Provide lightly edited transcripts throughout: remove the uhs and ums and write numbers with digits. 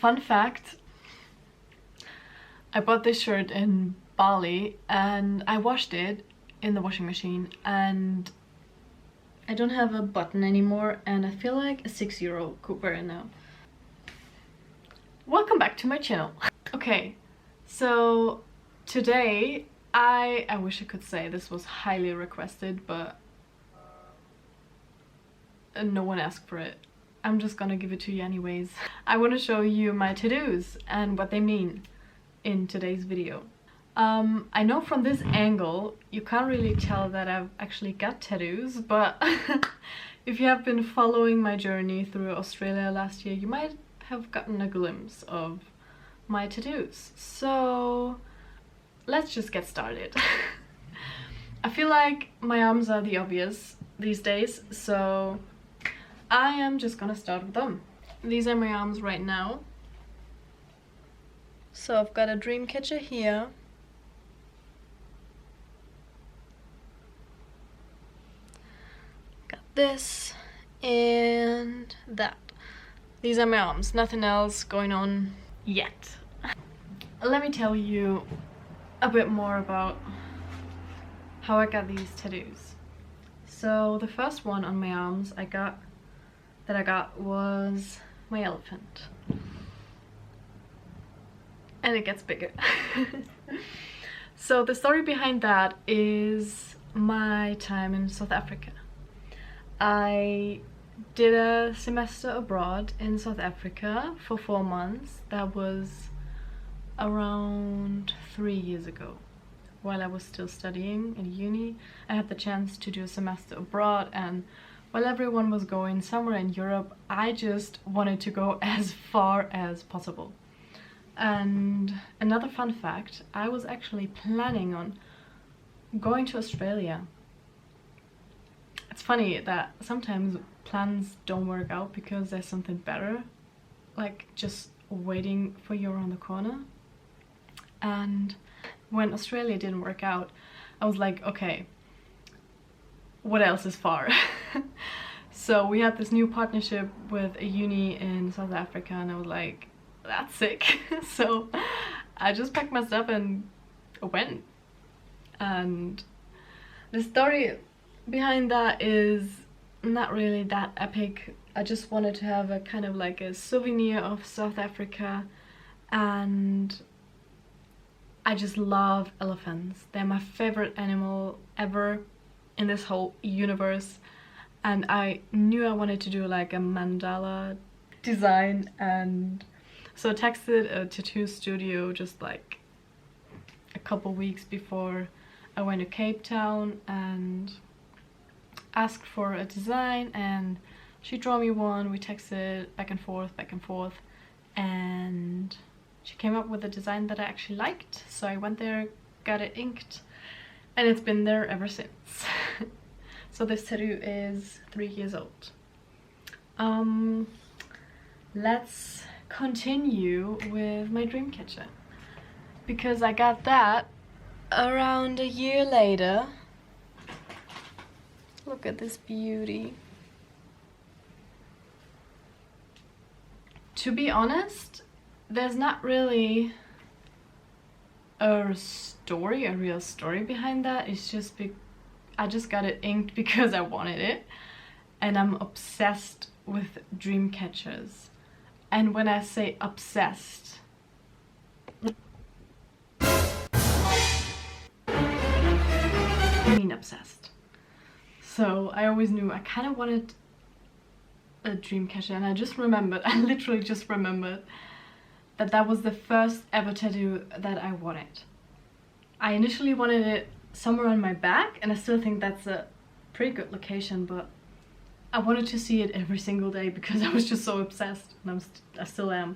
Fun fact, I bought this shirt in Bali and I washed it in the washing machine and I don't have a button anymore and I feel like a 6-year-old could wear it now. Welcome back to my channel. Okay, so today I wish I could say this was highly requested, but no one asked for it. I'm just gonna give it to you anyways. I want to show you my tattoos and what they mean in today's video. I know from this angle you can't really tell that I've actually got tattoos, but if you have been following my journey through Australia last year, you might have gotten a glimpse of my tattoos. So let's just get started. I feel like my arms are the obvious these days, so I am just gonna start with them. These are my arms right now. So I've got a dream catcher here. Got this and that. These are my arms, nothing else going on yet. Let me tell you a bit more about how I got these tattoos. So the first one on my arms I got was my elephant. And it gets bigger. So the story behind that is my time in South Africa. I did a semester abroad in South Africa for 4 months. That was around 3 years ago. While I was still studying in uni, I had the chance to do a semester abroad, and while everyone was going somewhere in Europe, I just wanted to go as far as possible. And another fun fact, I was actually planning on going to Australia. It's funny that sometimes plans don't work out because there's something better, like just waiting for you around the corner. And when Australia didn't work out, I was like, okay, what else is far? So we had this new partnership with a uni in South Africa and I was like, that's sick. So I just packed my stuff and went. And the story behind that is not really that epic. I just wanted to have a kind of like a souvenir of South Africa, and I just love elephants. They're my favorite animal ever in this whole universe, and I knew I wanted to do like a mandala design, and so I texted a tattoo studio just like a couple weeks before I went to Cape Town and asked for a design, and she drew me one. We texted back and forth, and she came up with a design that I actually liked. So I went there, got it inked, and it's been there ever since. So this tattoo is 3 years old. Let's continue with my dream catcher, because I got that around a year later. Look at this beauty. To be honest, there's not really a real story behind that. It's just I just got it inked because I wanted it, and I'm obsessed with dream catchers. And when I say obsessed, I mean obsessed. So I always knew I kind of wanted a dream catcher, and I literally just remembered that that was the first ever tattoo that I wanted. I initially wanted it somewhere on my back, and I still think that's a pretty good location, but I wanted to see it every single day because I was just so obsessed, and I still am.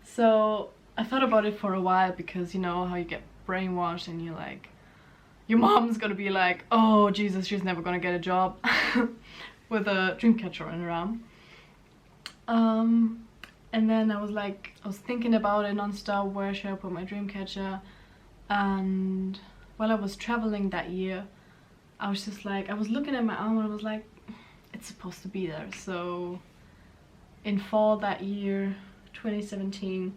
So I thought about it for a while, because you know how you get brainwashed and you're like, your mom's gonna be like, oh Jesus, she's never gonna get a job with a dream catcher on her arm. And then I was thinking about it non-stop, where should I put my dream catcher? And while I was traveling that year, I was just like, I was looking at my arm and I was like, it's supposed to be there. So in fall that year, 2017,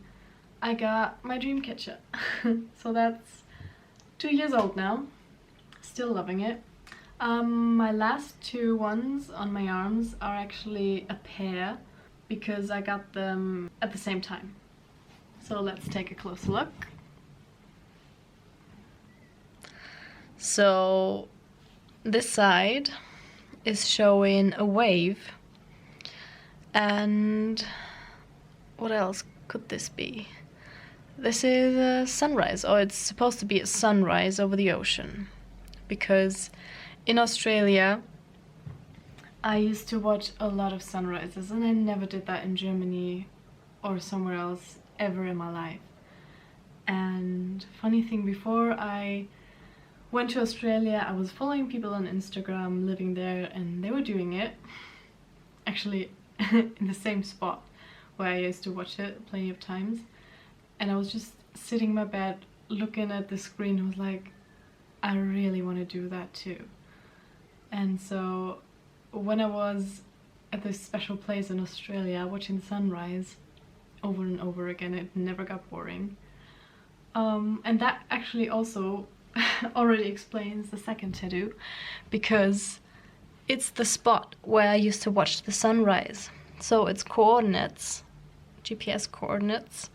I got my dream kitchen. So that's 2 years old now. Still loving it. My last two ones on my arms are actually a pair because I got them at the same time. So let's take a closer look. So this side is showing a wave, and what else could this be? This is a sunrise, or it's supposed to be a sunrise over the ocean, because in Australia I used to watch a lot of sunrises, and I never did that in Germany or somewhere else ever in my life. And funny thing, before I went to Australia, I was following people on Instagram living there, and they were doing it actually in the same spot where I used to watch it plenty of times. And I was just sitting in my bed looking at the screen and was like, I really want to do that too. And so when I was at this special place in Australia watching the sunrise over and over again, it never got boring. And that actually also already explains the second tattoo, because it's the spot where I used to watch the sunrise. So it's coordinates, GPS coordinates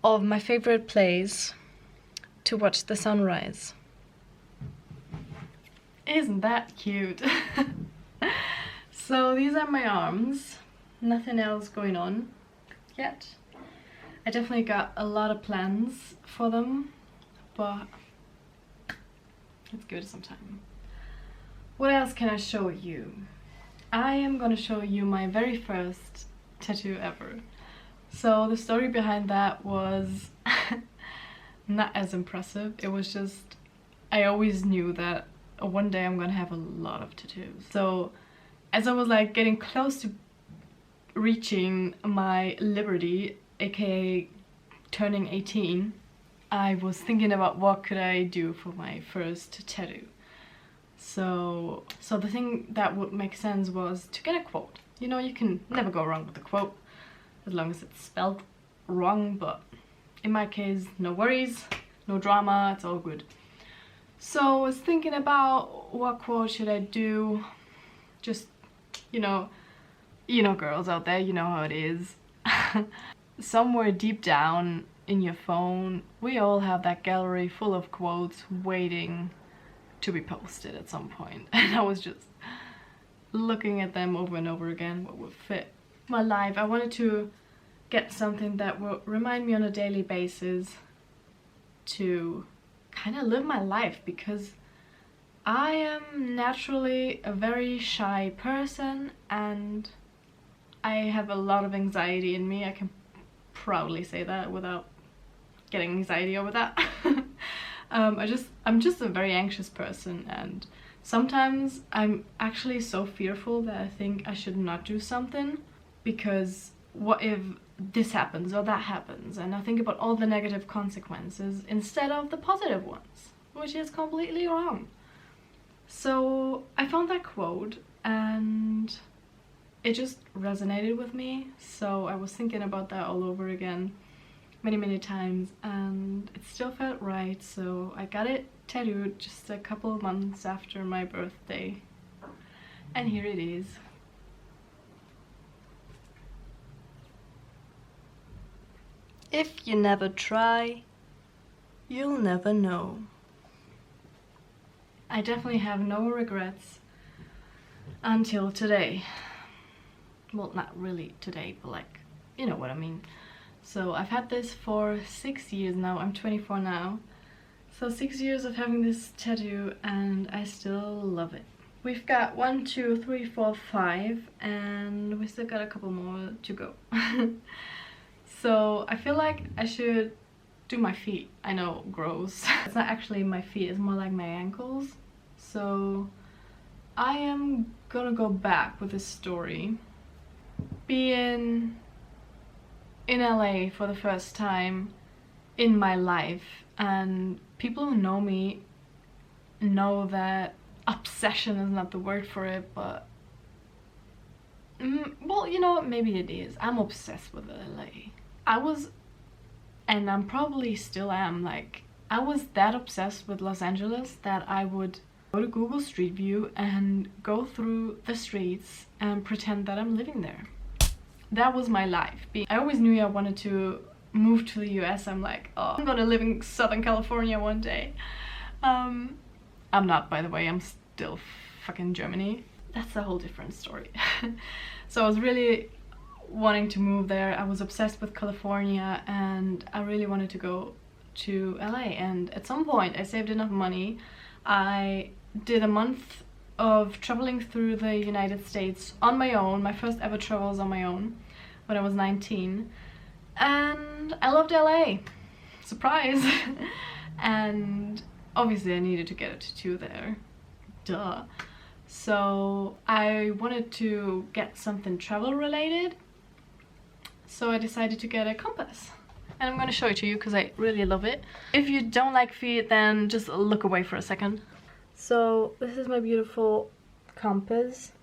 of my favorite place to watch the sunrise. Isn't that cute? So these are my arms, nothing else going on yet. I definitely got a lot of plans for them, but let's give it some time. What else can I show you? I am gonna show you my very first tattoo ever. So the story behind that was not as impressive. It was just, I always knew that one day I'm gonna have a lot of tattoos. So as I was like getting close to reaching my liberty, aka turning 18, I was thinking about what could I do for my first tattoo. So the thing that would make sense was to get a quote. You know, you can never go wrong with a quote, as long as it's spelled wrong, but in my case, no worries, no drama, it's all good. So I was thinking about what quote should I do. Just, you know girls out there, you know how it is. Somewhere deep down in your phone, we all have that gallery full of quotes waiting to be posted at some point. And I was just looking at them over and over again, what would fit my life. I wanted to get something that will remind me on a daily basis to kind of live my life, because I am naturally a very shy person and I have a lot of anxiety in me. I can proudly say that without getting anxiety over that. I'm just a very anxious person, and sometimes I'm actually so fearful that I think I should not do something, because what if this happens or that happens, and I think about all the negative consequences instead of the positive ones, which is completely wrong. So I found that quote and it just resonated with me, so I was thinking about that all over again many times, and it still felt right, so I got it tattooed just a couple of months after my birthday, and here it is. If you never try, you'll never know. I definitely have no regrets until today. Well, not really today, but like, you know what I mean. So I've had this for 6 years now. I'm 24 now. So 6 years of having this tattoo, and I still love it. We've got 1, 2, 3, 4, 5, and we still got a couple more to go. So I feel like I should do my feet. I know, gross. It's not actually my feet, it's more like my ankles. So I am gonna go back with this story. Being in LA for the first time in my life, and people who know me know that obsession is not the word for it, but well, you know what, maybe it is. I'm obsessed with LA. I was, and I'm probably still am, like, I was that obsessed with Los Angeles that I would go to Google Street View and go through the streets and pretend that I'm living there. That was my life. I always knew I wanted to move to the US. I'm like, oh, I'm gonna live in Southern California one day. I'm not, by the way. I'm still fucking Germany. That's a whole different story. So I was really wanting to move there. I was obsessed with California and I really wanted to go to LA. And at some point I saved enough money. I did a month of traveling through the United States on my own. My first ever travels on my own when I was 19. And I loved LA. Surprise! And obviously I needed to get a tattoo there. Duh. So I wanted to get something travel related. So I decided to get a compass. And I'm gonna show it to you because I really love it. If you don't like feet, then just look away for a second. So this is my beautiful compass.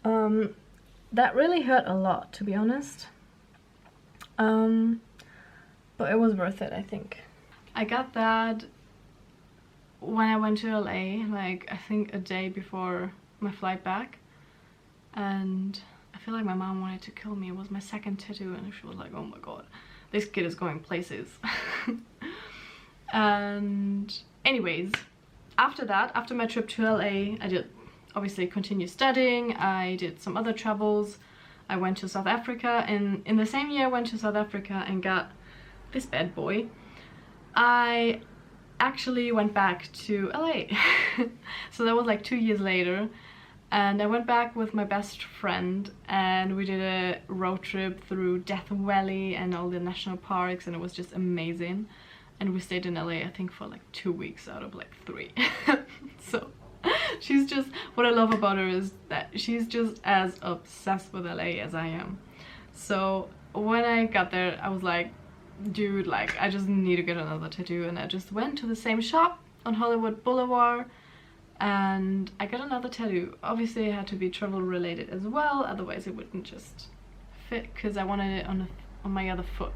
That really hurt a lot, to be honest. But it was worth it, I think. I got that when I went to LA, like I think a day before my flight back. And I feel like my mom wanted to kill me. It was my second tattoo and she was like, oh my god, this kid is going places. And anyways, after that, after my trip to LA, I did obviously continue studying. I did some other travels. I went to South Africa, and in the same year I went to South Africa and got this bad boy. I actually went back to LA. So that was like 2 years later. And I went back with my best friend and we did a road trip through Death Valley and all the national parks, and it was just amazing. And we stayed in LA I think for like 2 weeks out of like 3. So she's just, what I love about her is that she's just as obsessed with LA as I am. So when I got there I was like, dude, like I just need to get another tattoo, and I just went to the same shop on Hollywood Boulevard and I got another tattoo. Obviously it had to be travel related as well, otherwise it wouldn't just fit, because I wanted it on my other foot.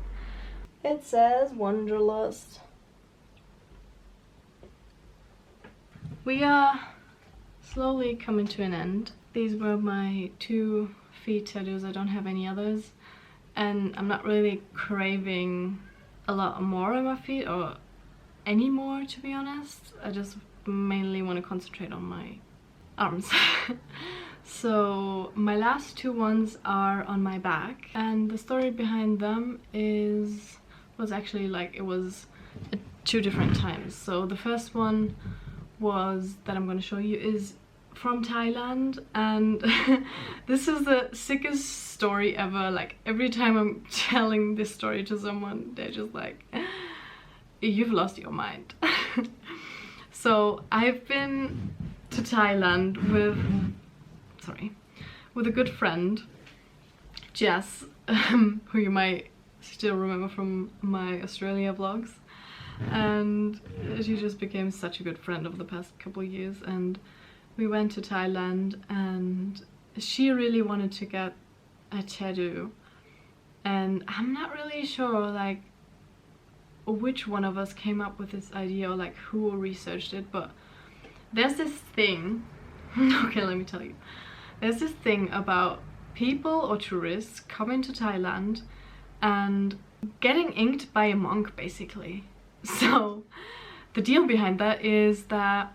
It says Wanderlust. We are slowly coming to an end. These were my 2 feet tattoos. I don't have any others, and I'm not really craving a lot more on my feet or any more, to be honest. I just mainly want to concentrate on my arms. So my last 2 ones are on my back, and the story behind them was actually like, it was 2 different times. So the first one was that I'm going to show you is from Thailand, and this is the sickest story ever. Like every time I'm telling this story to someone, they're just like, you've lost your mind. So I've been to Thailand with a good friend, Jess, who you might still remember from my Australia vlogs, and she just became such a good friend over the past couple of years. And we went to Thailand and she really wanted to get a tattoo, and I'm not really sure like which one of us came up with this idea or like who researched it, but there's this thing okay, let me tell you. There's this thing about people or tourists coming to Thailand and getting inked by a monk, basically. So the deal behind that is that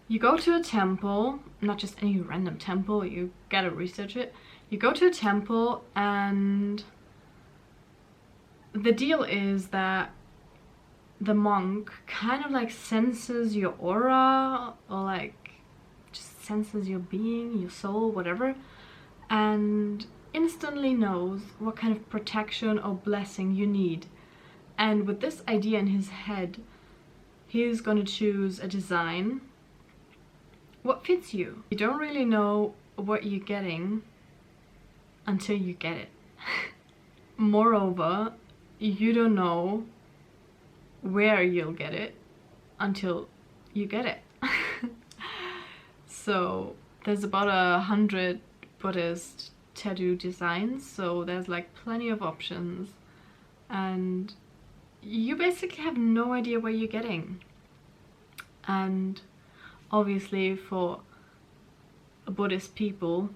you go to a temple, not just any random temple, you gotta research it. You go to a temple and the deal is that the monk kind of like senses your aura, or like just senses your being, your soul, whatever, and instantly knows what kind of protection or blessing you need. And with this idea in his head, he's gonna choose a design what fits you. You don't really know what you're getting until you get it. Moreover, you don't know where you'll get it until you get it. So there's about 100 Buddhist tattoo designs, so there's like plenty of options, and you basically have no idea where you're getting. And obviously for Buddhist people,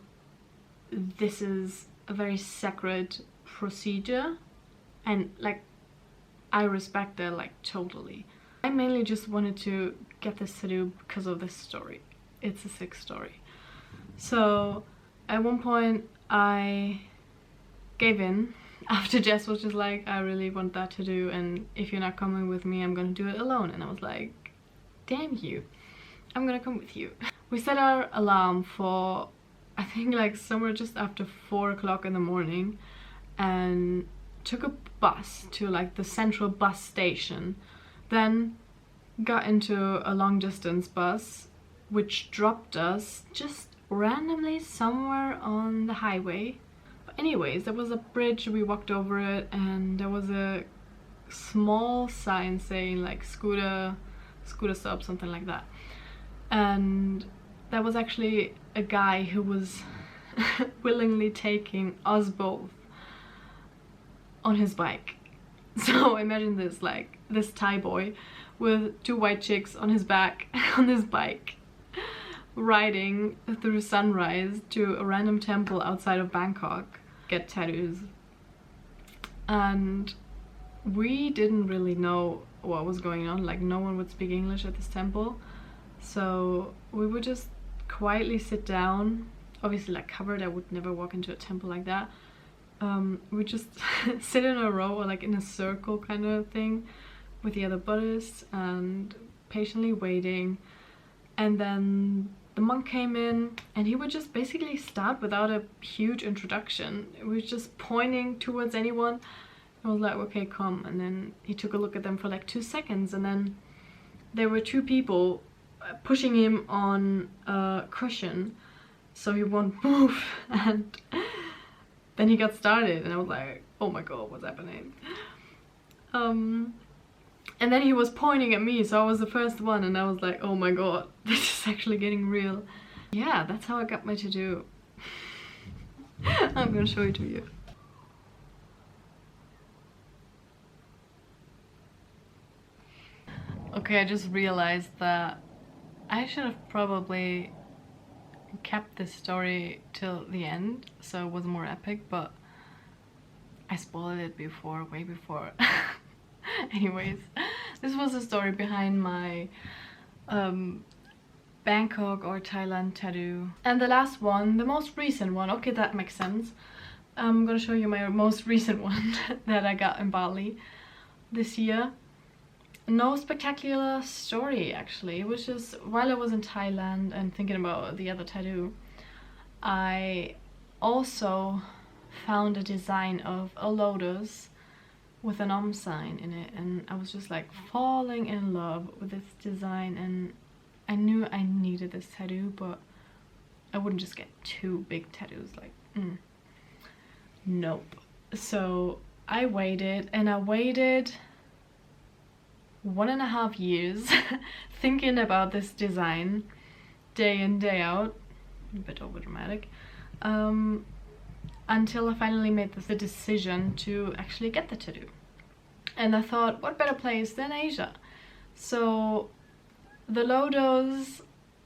this is a very sacred procedure, and like I respect that like totally. I mainly just wanted to get this tattoo because of this story. It's a sick story. So at one point I gave in after Jess was just like, I really want that tattoo, and if you're not coming with me, I'm gonna do it alone. And I was like, damn you, I'm gonna come with you. We set our alarm for, I think like somewhere just after 4 o'clock in the morning, and took a bus to like the central bus station, then got into a long distance bus which dropped us just randomly somewhere on the highway. But anyways, there was a bridge, we walked over it, and there was a small sign saying like scooter stop, something like that. And there was actually a guy who was willingly taking us both on his bike. So imagine this, like this Thai boy with 2 white chicks on his back on his bike, riding through sunrise to a random temple outside of Bangkok, get tattoos. And we didn't really know what was going on, like no one would speak English at this temple, so we would just quietly sit down, obviously like covered. I would never walk into a temple like that. We just sit in a row or like in a circle kind of thing with the other Buddhists and patiently waiting. And then the monk came in and he would just basically start without a huge introduction. He was just pointing towards anyone. I was like, okay, come. And then he took a look at them for like 2 seconds, and then there were 2 people pushing him on a cushion so he won't move. And then he got started and I was like, oh my god, what's happening? And then he was pointing at me, so I was the first one, and I was like, oh my god, this is actually getting real. Yeah, that's how I got my tattoo. I'm gonna show it to you. Okay, I just realized that I should have probably kept this story till the end so it was more epic, but I spoiled it before, way before. Anyways, this was the story behind my Bangkok or Thailand tattoo. And the last one, the most recent one, okay, that makes sense. I'm gonna show you my most recent one that I got in Bali this year. No spectacular story actually. It was just while I was in Thailand and thinking about the other tattoo, I also found a design of a lotus with an sign in it, and I was just like falling in love with this design, and I knew I needed this tattoo, but I wouldn't just get 2 big tattoos, like nope. So I waited, and I waited 1.5 years thinking about this design day in, day out, a bit over dramatic, until I finally made the decision to actually get the tattoo. And I thought, what better place than Asia? So the lotus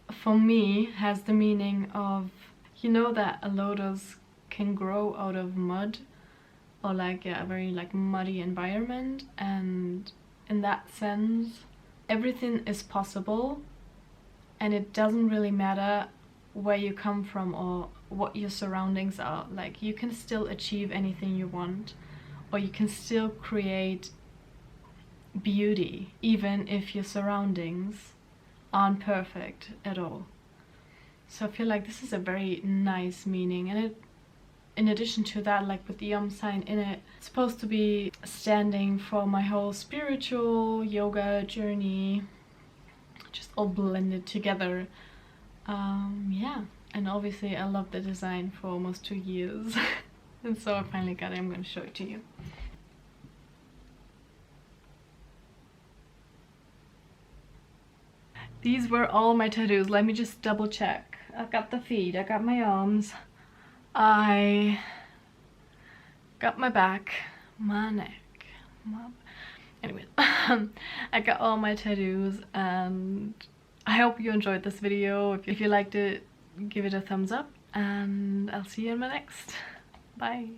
for me has the meaning of, you know, that a lotus can grow out of mud, or like a very like muddy environment, and in that sense everything is possible, and it doesn't really matter where you come from or what your surroundings are. Like, you can still achieve anything you want, or you can still create beauty even if your surroundings aren't perfect at all. So I feel like this is a very nice meaning, and it, in addition to that, like with the sign in it, it's supposed to be standing for my whole spiritual yoga journey, just all blended together. Yeah, and obviously I loved the design for almost 2 years. And so I finally got it. I'm going to show it to you. These were all my tattoos. Let me just double check. I got the feet, I got my arms, I got my back, my neck, anyway, I got all my tattoos, and I hope you enjoyed this video. If you liked it, give it a thumbs up, and I'll see you in my next. Bye.